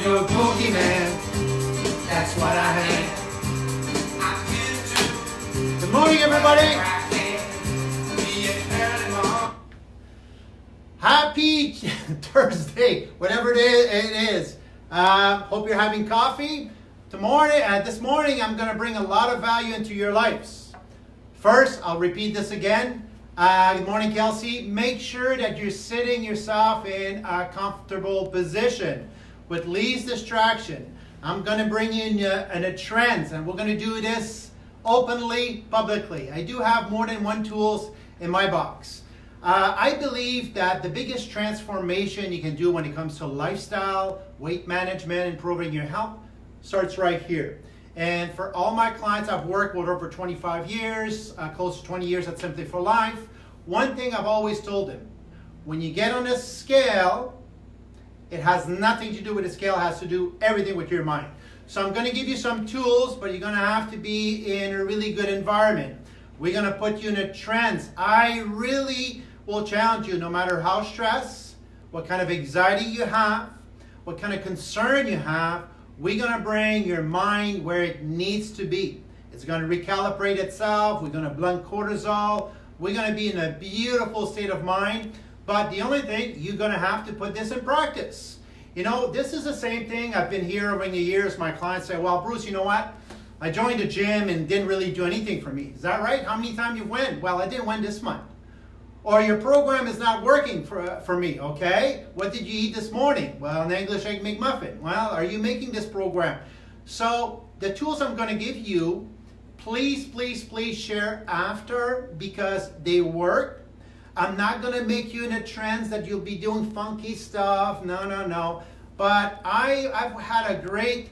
your boogeyman. That's what I am. Good morning, everybody. Happy Thursday, whatever it is. Hope you're having coffee. This morning, I'm going to bring a lot of value into your lives. First, I'll repeat this again. Good morning, Kelsey. Make sure that you're sitting yourself in a comfortable position with least distraction. I'm going to bring you in a trance, and we're going to do this openly, publicly. I do have more than one tools in my box. I believe that the biggest transformation you can do when it comes to lifestyle, weight management, improving your health starts right here. And for all my clients I've worked with over 25 years, close to 20 years at Simply for Life, one thing I've always told them, when you get on a scale, it has nothing to do with the scale, it has to do everything with your mind. So I'm going to give you some tools, but you're going to have to be in a really good environment. We're going to put you in a trance. I really will challenge you, no matter how stressed, what kind of anxiety you have, what kind of concern you have, we're going to bring your mind where it needs to be. It's going to recalibrate itself. We're going to blunt cortisol. We're going to be in a beautiful state of mind. But the only thing, you're going to have to put this in practice. You know, this is the same thing I've been here over the years. My clients say, well, Bruce, you know what? I joined a gym and didn't really do anything for me. Is that right? How many times you went? Well, I didn't win this month. Or your program is not working for me, okay? What did you eat this morning? Well, an English egg McMuffin. Well, are you making this program? So the tools I'm going to give you, please share after because they work. I'm not going to make you in a trance that you'll be doing funky stuff. No. But I've had a great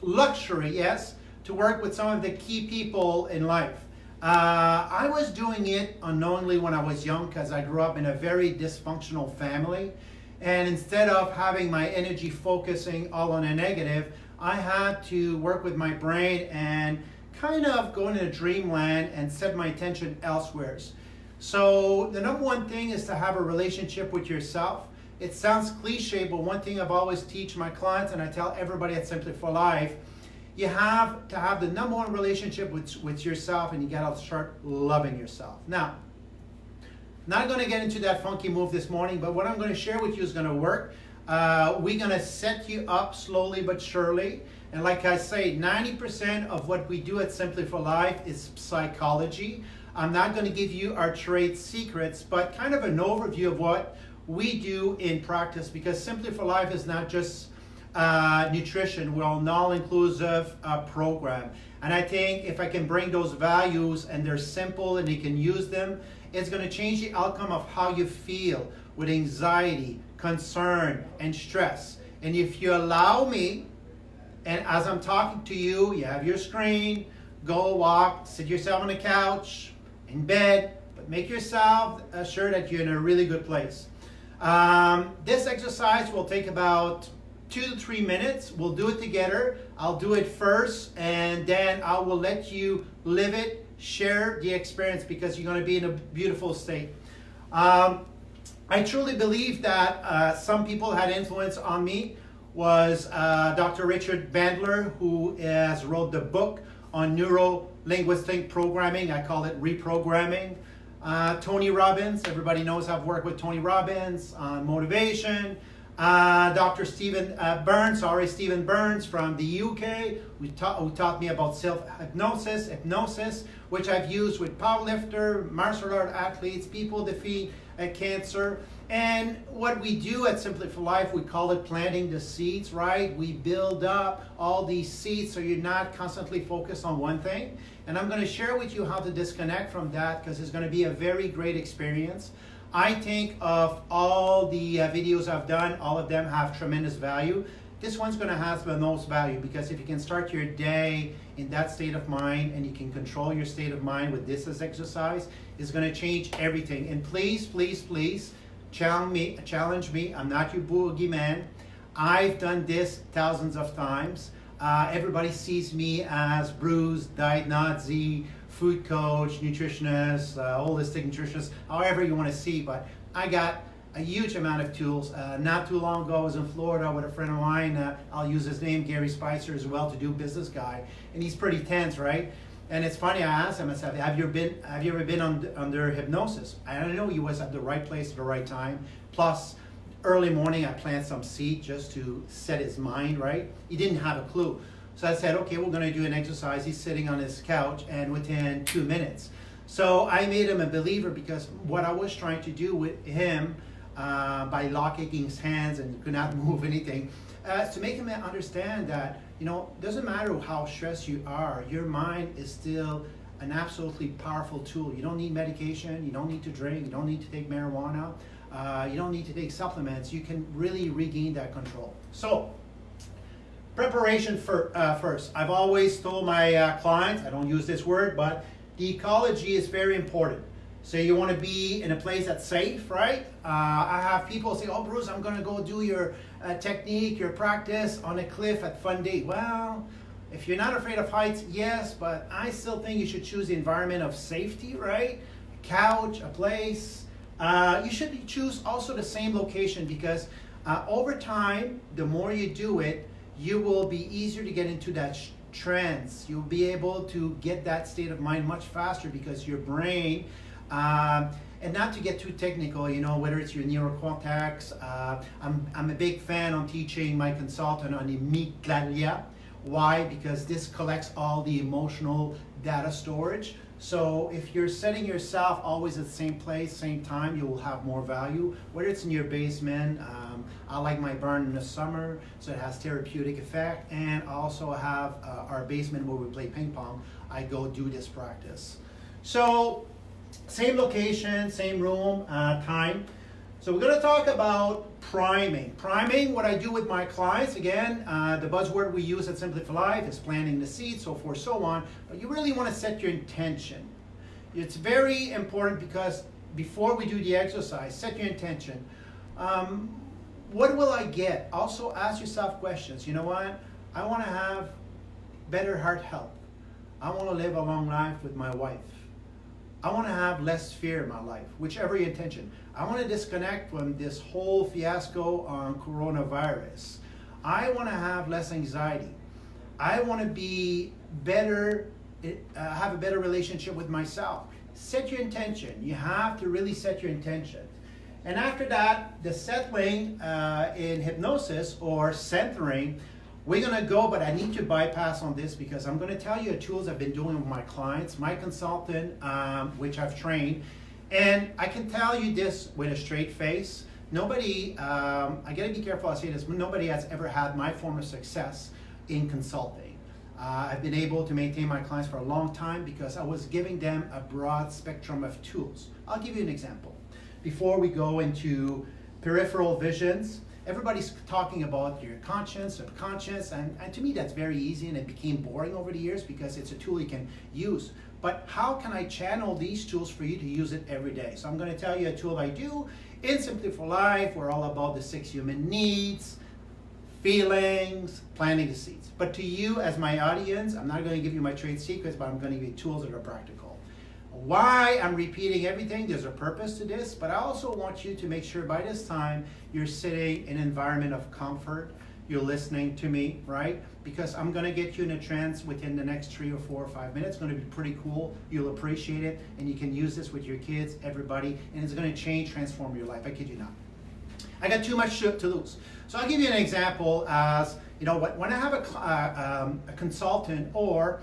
luxury, yes, to work with some of the key people in life. I was doing it unknowingly when I was young because I grew up in a very dysfunctional family. And instead of having my energy focusing all on a negative, I had to work with my brain and kind of go into dreamland and set my attention elsewhere. So the number one thing is to have a relationship with yourself. It sounds cliche, but one thing I've always teach my clients, and I tell everybody at Simply for Life, you have to have the number one relationship with yourself, and you got to start loving yourself. Now, not going to get into that funky move this morning, but what I'm going to share with you is going to work. We're going to set you up slowly but surely. And like I say, 90% of what we do at Simply for Life is psychology. I'm not going to give you our trade secrets, but kind of an overview of what we do in practice, because Simply for Life is not just nutrition. We're an all-inclusive program. And I think if I can bring those values and they're simple and you can use them, it's going to change the outcome of how you feel with anxiety, concern, and stress. And if you allow me, and as I'm talking to you, you have your screen, go walk, sit yourself on the couch, in bed, but make yourself sure that you're in a really good place. This exercise will take about 2 to 3 minutes. We'll do it together. I'll do it first, and then I will let you live it, share the experience, because you're going to be in a beautiful state. I truly believe that some people had influence on me was Dr. Richard Bandler, who has wrote the book on neuro-linguistic programming. I call it reprogramming. Tony Robbins, everybody knows I've worked with Tony Robbins on motivation. Dr. Stephen Burns from the UK, who taught me about hypnosis, which I've used with powerlifter, martial art athletes, people defeat cancer. And what we do at Simply for Life, we call it planting the seeds, right? We build up all these seeds so you're not constantly focused on one thing. And I'm going to share with you how to disconnect from that, because it's going to be a very great experience. I think of all the videos I've done, all of them have tremendous value. This one's going to have the most value, because if you can start your day in that state of mind and you can control your state of mind with this as exercise, it's going to change everything. And please challenge me. I'm not your boogeyman. I've done this thousands of times. Everybody sees me as Bruce, diet Nazi, food coach, nutritionist, holistic nutritionist, however you want to see. But I got a huge amount of tools. Not too long ago, I was in Florida with a friend of mine. I'll use his name, Gary Spicer, as well, to do business guy, and he's pretty tense, right? And it's funny. I asked him, I said, "Have you ever been under hypnosis?" I don't know. He was at the right place at the right time. Plus, early morning, I planted some seed just to set his mind right. He didn't have a clue, so I said, "Okay, we're going to do an exercise." He's sitting on his couch, and within 2 minutes. So I made him a believer, because what I was trying to do with him, by locking his hands and could not move anything, to make him understand that, doesn't matter how stressed you are, your mind is still an absolutely powerful tool. You don't need medication, you don't need to drink, you don't need to take marijuana, you don't need to take supplements. You can really regain that control. So, preparation first. I've always told my clients, I don't use this word, but the ecology is very important. So you want to be in a place that's safe, right? I have people say, "Oh, Bruce, I'm going to go do your technique, your practice on a cliff at Fun Day." Well, if you're not afraid of heights, yes, but I still think you should choose the environment of safety, right? A couch, a place. You should choose also the same location, because over time, the more you do it, you will be easier to get into that trance. You'll be able to get that state of mind much faster, because your brain, and not to get too technical, whether it's your neurocortex, I'm a big fan on teaching my consultant on the amygdala. Why? Because this collects all the emotional data storage. So if you're setting yourself always at the same place, same time, you will have more value. Whether it's in your basement, I like my barn in the summer, so it has therapeutic effect. And also have our basement where we play ping pong. I go do this practice. So same location, same room, time. So we're going to talk about priming. Priming, what I do with my clients, again, the buzzword we use at Simply for Life is planting the seed, so forth, so on. But you really want to set your intention. It's very important, because before we do the exercise, set your intention. What will I get? Also ask yourself questions. You know what? I want to have better heart health. I want to live a long life with my wife. I want to have less fear in my life, whichever your intention. I want to disconnect from this whole fiasco on coronavirus. I want to have less anxiety. I want to be better, have a better relationship with myself. Set your intention. You have to really set your intention. And after that, the settling in hypnosis or centering, we're going to go, but I need to bypass on this, because I'm going to tell you the tools I've been doing with my clients, my consultant, which I've trained. And I can tell you this with a straight face. Nobody, I got to be careful I say this, but nobody has ever had my form of success in consulting. I've been able to maintain my clients for a long time, because I was giving them a broad spectrum of tools. I'll give you an example. Before we go into peripheral visions, everybody's talking about your conscious, subconscious, and to me that's very easy, and it became boring over the years, because it's a tool you can use. But how can I channel these tools for you to use it every day? So I'm going to tell you a tool I do in Simply for Life. We're all about the 6 human needs, feelings, planting the seeds. But to you as my audience, I'm not going to give you my trade secrets, but I'm going to give you tools that are practical. Why I'm repeating everything, there's a purpose to this, but I also want you to make sure by this time you're sitting in an environment of comfort, you're listening to me, right? Because I'm going to get you in a trance within the next 3 or 4 or 5 minutes. It's going to be pretty cool. You'll appreciate it, and you can use this with your kids, everybody, and it's going to change, transform your life. I kid you not. I got too much to lose. So I'll give you an example as, when I have a consultant or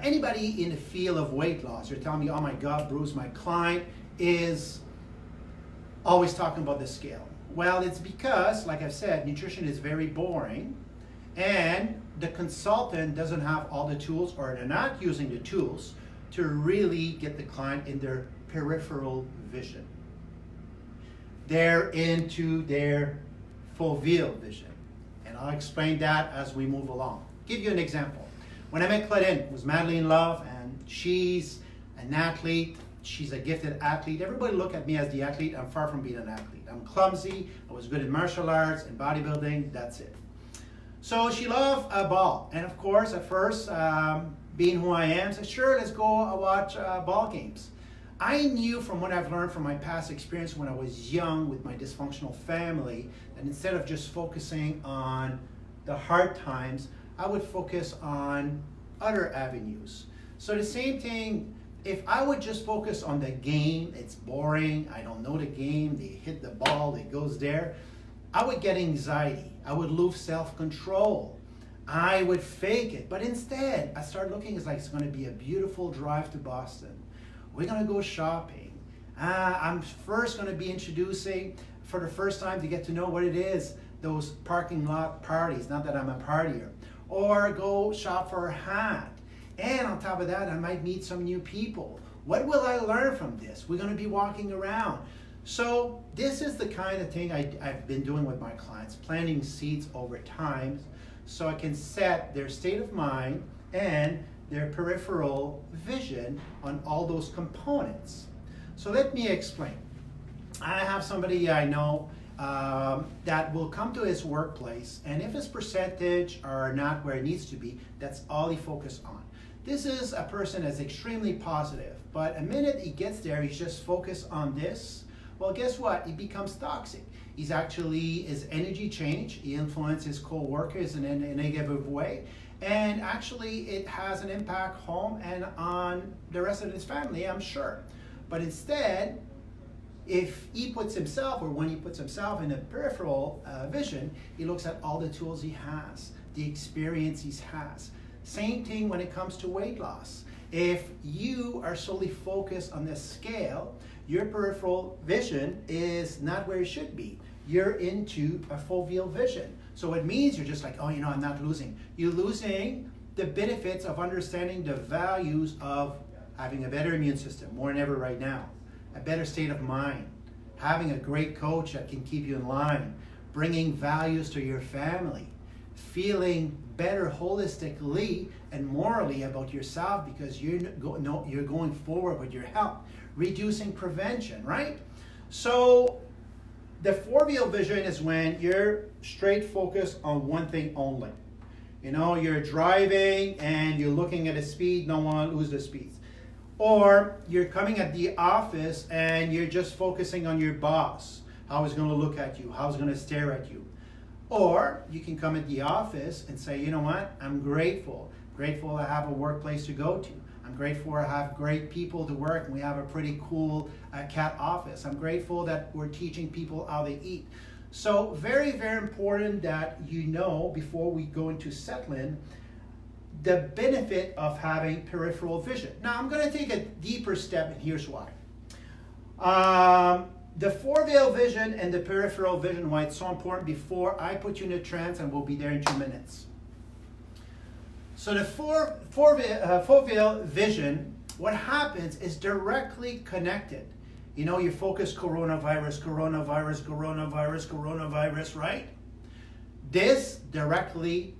anybody in the field of weight loss, you're telling me, "Oh my God, Bruce, my client is always talking about the scale." Well, it's because, like I've said, nutrition is very boring, and the consultant doesn't have all the tools, or they're not using the tools to really get the client in their peripheral vision. They're into their foveal vision. And I'll explain that as we move along. Give you an example. When I met Claudine, was madly in love, and she's an athlete. She's a gifted athlete. Everybody look at me as the athlete. I'm far from being an athlete. I'm clumsy. I was good in martial arts and bodybuilding. That's it. So she loved ball. And of course, at first, being who I am, said, "Sure, let's go watch ball games." I knew from what I've learned from my past experience when I was young with my dysfunctional family that instead of just focusing on the hard times, I would focus on other avenues. So the same thing, if I would just focus on the game, it's boring, I don't know the game, they hit the ball, it goes there, I would get anxiety, I would lose self-control, I would fake it. But instead, I started looking, it's like it's gonna be a beautiful drive to Boston. We're gonna go shopping. I'm first gonna be introducing, for the first time to get to know what it is, those parking lot parties, not that I'm a partier. Or go shop for a hat. And on top of that, I might meet some new people. What will I learn from this? We're gonna be walking around. So this is the kind of thing I've been doing with my clients, planting seeds over time so I can set their state of mind and their peripheral vision on all those components. So let me explain. I have somebody I know that will come to his workplace, and if his percentage are not where it needs to be, that's all he focuses on. This is a person that's extremely positive, but a minute he gets there, he's just focused on this. Well, guess what? He becomes toxic. He's actually, his energy change, he influences his co-workers in a negative way, and actually it has an impact home and on the rest of his family, I'm sure. But instead, if he puts himself, or when he puts himself in a peripheral vision, he looks at all the tools he has, the experience he has. Same thing when it comes to weight loss. If you are solely focused on the scale, your peripheral vision is not where it should be. You're into a foveal vision. So it means you're just like, oh, you know, I'm not losing. You're losing the benefits of understanding the values of having a better immune system, more than ever right now, a better state of mind, having a great coach that can keep you in line, bringing values to your family, feeling better holistically and morally about yourself because you're going forward with your health, reducing prevention, right? So the foveal vision is when you're straight focused on one thing only. You know, you're driving and you're looking at the speed, don't want to lose the speed. Or you're coming at the office and you're just focusing on your boss, how he's going to look at you, how he's going to stare at you. Or you can come at the office and say, you know what, I'm grateful I have a workplace to go to. I'm grateful I have great people to work and we have a pretty cool cat office. I'm grateful that we're teaching people how to eat. So very, very important that you know before we go into settling the benefit of having peripheral vision. Now I'm going to take a deeper step and here's why. The foveal vision and the peripheral vision, why it's so important before I put you in a trance, and we'll be there in 2 minutes. So the foveal vision, what happens is directly connected. You know, you focus coronavirus, coronavirus, coronavirus, coronavirus, right? This directly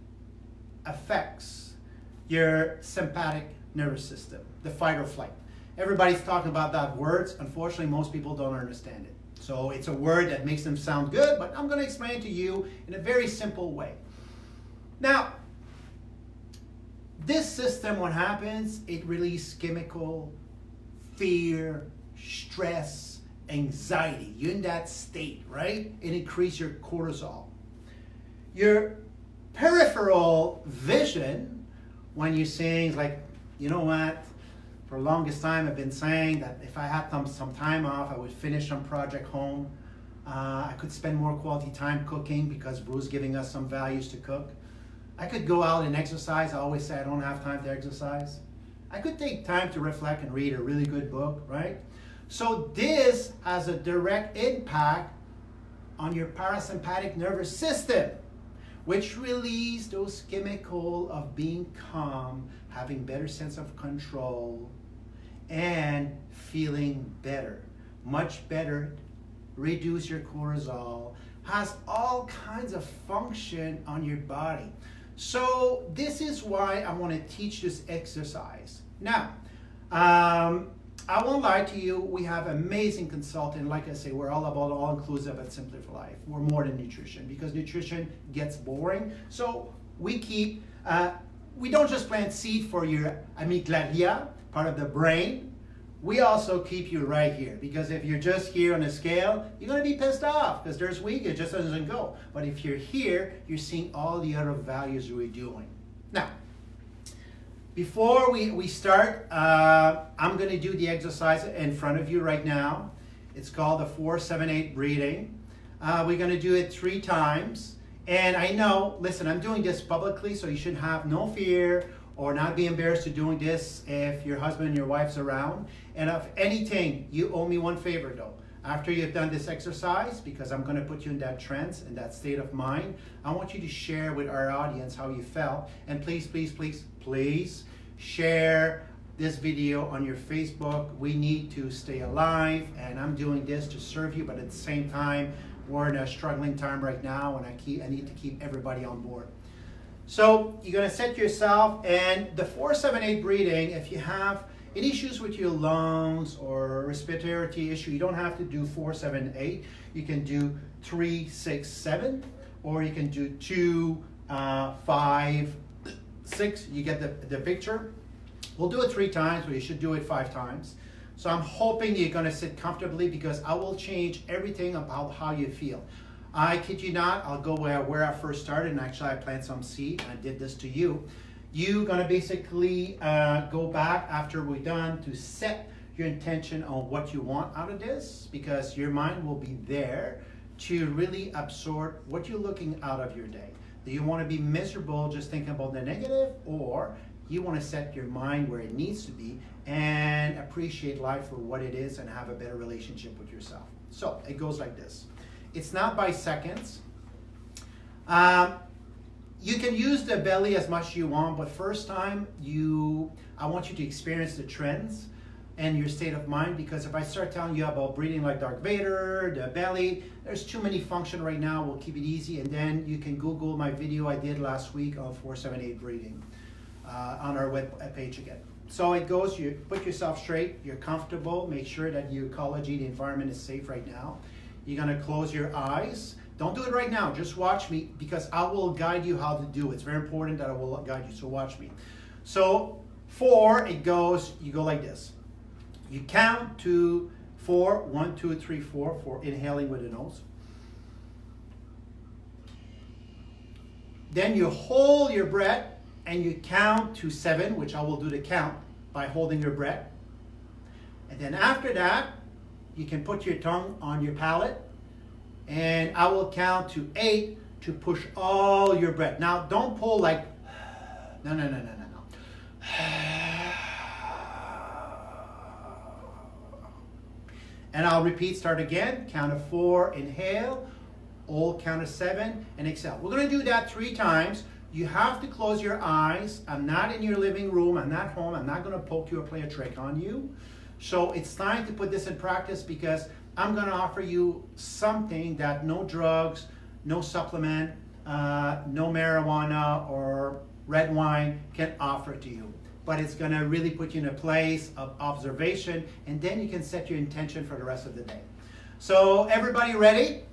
affects your sympathetic nervous system, the fight or flight. Everybody's talking about that word. Unfortunately, most people don't understand it. So it's a word that makes them sound good, but I'm going to explain it to you in a very simple way. Now, this system, what happens, it releases chemical, fear, stress, anxiety. You're in that state, right? It increases your cortisol. Your peripheral vision, when you're saying like, you know what, for the longest time I've been saying that if I had some time off, I would finish some project home. I could spend more quality time cooking because Bruce giving us some values to cook. I could go out and exercise. I always say I don't have time to exercise. I could take time to reflect and read a really good book, right? So this has a direct impact on your parasympathetic nervous system, which release those chemicals of being calm, having better sense of control, and feeling better, much better, reduce your cortisol, has all kinds of function on your body. So this is why I want to teach this exercise. Now, I won't lie to you, we have amazing consultant. Like I say, we're all about all-inclusive at Simply for Life. We're more than nutrition because nutrition gets boring. So we keep, we don't just plant seed for your amygdala, part of the brain. we also keep you right here, because if you're just here on the scale, you're going to be pissed off because there's week, it just doesn't go. But if you're here, you're seeing all the other values we're doing. Now, before we start, I'm going to do the exercise in front of you right now. It's called the 4-7-8 breathing. We're going to do it 3 times. And I know, listen, I'm doing this publicly, so you should have no fear or not be embarrassed to doing this if your husband and your wife's around. And if anything, you owe me one favor though. After you've done this exercise, because I'm going to put you in that trance, in that state of mind, I want you to share with our audience how you felt. And please, please, please, please share this video on your Facebook. We need to stay alive, and I'm doing this to serve you, but at the same time, we're in a struggling time right now, and I need to keep everybody on board. So you're going to set yourself, and the 4-7-8 breathing, if you have any issues with your lungs or respiratory issue, you don't have to do 4-7-8. You can do 3-6-7, or you can do 2-5-6. You get the picture. We'll do it 3 times, but you should do it 5 times. So I'm hoping you're going to sit comfortably, because I will change everything about how you feel. I kid you not, I'll go where I first started, and actually I planted some seed. I did this to you. You're going to basically go back after we're done to set your intention on what you want out of this, because your mind will be there to really absorb what you're looking out of your day. Do you want to be miserable just thinking about the negative, or you want to set your mind where it needs to be and appreciate life for what it is and have a better relationship with yourself? So it goes like this. It's not by seconds. You can use the belly as much as you want, but first time, I want you to experience the trends and your state of mind, because if I start telling you about breathing like Darth Vader, the belly, there's too many functions right now. We'll keep it easy, and then you can Google my video I did last week on 4-7-8 breathing on our web page again. So it goes, you put yourself straight, you're comfortable, make sure that your ecology, the environment is safe right now. You're gonna close your eyes. Don't do it right now, just watch me, because I will guide you how to do it. It's very important that I will guide you, so watch me. So 4, it goes, you go like this. You count to 4, 1, 2, 3, 4, for inhaling with the nose. Then you hold your breath and you count to 7, which I will do the count by holding your breath. And then after that, you can put your tongue on your palate, and I will count to 8 to push all your breath. Now, don't pull like, no. And I'll repeat, start again, count of 4, inhale, hold, count of 7, and exhale. We're gonna do that 3 times. You have to close your eyes. I'm not in your living room, I'm not home, I'm not gonna poke you or play a trick on you. So it's time to put this in practice, because I'm gonna offer you something that no drugs, no supplement, no marijuana or red wine can offer to you. But it's gonna really put you in a place of observation, and then you can set your intention for the rest of the day. So everybody ready?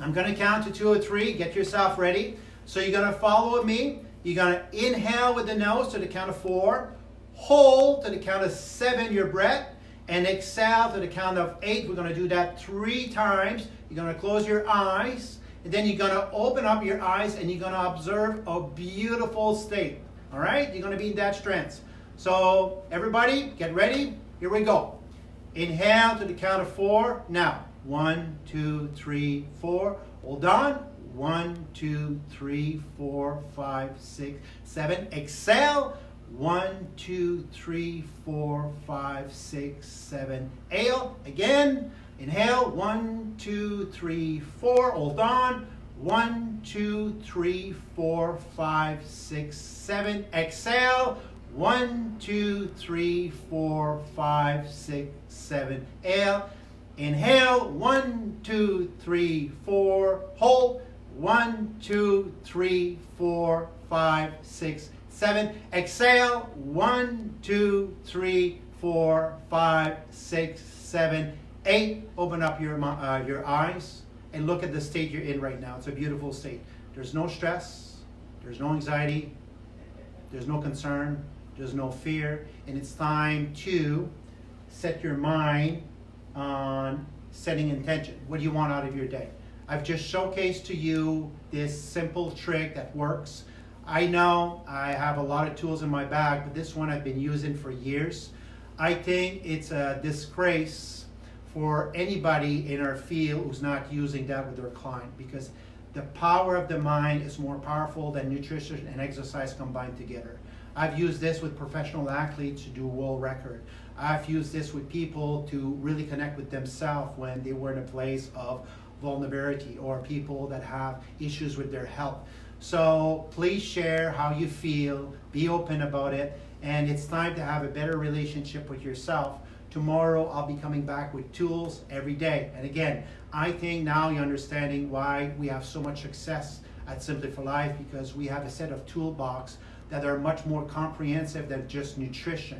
I'm gonna count to 2 or 3, get yourself ready. So you're gonna follow me. You're gonna inhale with the nose to the count of 4, hold to the count of 7 your breath, and exhale to the count of 8. We're gonna do that 3 times. You're gonna close your eyes, and then you're gonna open up your eyes, and you're gonna observe a beautiful state. All right, you're gonna be in that trance. So everybody, get ready. Here we go. Inhale to the count of 4. Now, 1, 2, 3, 4. Hold on. 1, 2, 3, 4, 5, 6, 7. Exhale. 1, 2, 3, 4, 5, 6, 7. Exhale again. Inhale. 1, 2, 3, 4. Hold on. 1, 2, 3, 4, 5, 6, 7. Exhale. 1, 2, 3, 4, 5, 6, 7. Exhale. Inhale. 1, 2, 3, 4. Hold. 1, 2, 3, 4, 5, 6, 7. Exhale. 1, 2, 3, 4, 5, 6, 7, 8. Open up your eyes and look at the state you're in right now. It's a beautiful state. There's no stress. There's no anxiety. There's no concern. There's no fear. And it's time to set your mind on setting intention. What do you want out of your day? I've just showcased to you this simple trick that works. I know I have a lot of tools in my bag, but this one I've been using for years. I think it's a disgrace for anybody in our field who's not using that with their client, because the power of the mind is more powerful than nutrition and exercise combined together. I've used this with professional athletes to do a world record. I've used this with people to really connect with themselves when they were in a place of vulnerability, or people that have issues with their health. So please share how you feel, be open about it, and it's time to have a better relationship with yourself. Tomorrow I'll be coming back with tools every day. And again, I think now you're understanding why we have so much success at Simply for Life, because we have a set of toolbox that are much more comprehensive than just nutrition.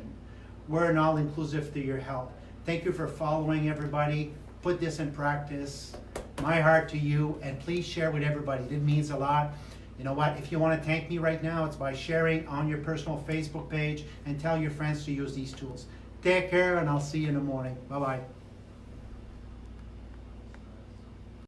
We're an all-inclusive to your health. Thank you for following, everybody. Put this in practice. My heart to you, and please share with everybody. It means a lot. You know what? If you want to thank me right now, it's by sharing on your personal Facebook page and tell your friends to use these tools. Take care, and I'll see you in the morning. Bye-bye.